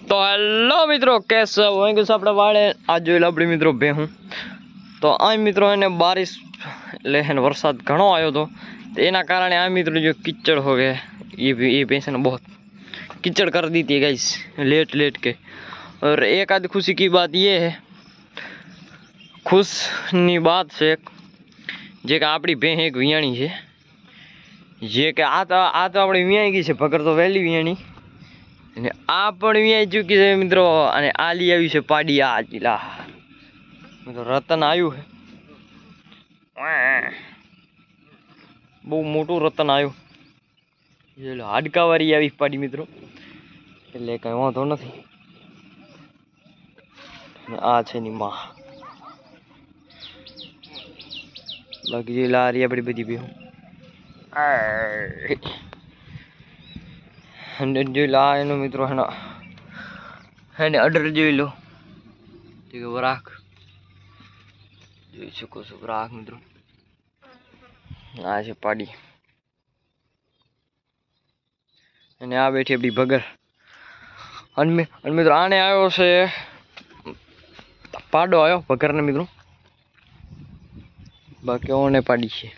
तो हेलो मित्रों, कैसे हो? वहीं कुछ अपने वाले आज जो अपनी मित्रों बे हूँ तो आ मित्रों ने बारिश लेकिन वरसाद घणो आयो तो एना कारणे आ मित्रों जो कीचड़ हो गए ये भैंस ने बहुत कीचड़ कर दी थी गाइस लेट लेट के। और एक आध खुशी की बात ये है, खुशनी बात से जे का आपणी भैंस एक वियाणी है जे के आ तो अपनी वियाणी गई है भगर तो वहेली वियाणी અને આ પણ વ્યાઈ ચૂકી છે મિત્રો। અને આ લઈ આવ્યું છે પાડી આ ચીલા મિત્રો રતન આવ્યું છે, બહુ મોટું રતન આવ્યું એટલે હાડકાવાળી આવી પાડી મિત્રો, એટલે કઈ વાંધો નથી। આ છે ની માં, બાકી જે લારી આપણી બધી બેહું जो ला एनो मित्रों है ना है अडर जो लो ठीक है वराक जो सको सो वराक मित्रों आ छे पाड़ी અને આ બેઠી આપણી ભગર। અને મિત્રો આને આવ્યો છે પાડો આવ્યો ભગર ને મિત્રો, બાકી ઓને પાડી છે।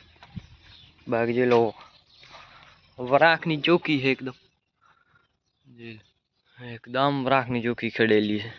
બાકી જે લો વરાક ની ચોકી છે एकदम वराक ની ચોકી ખેડેલી છે।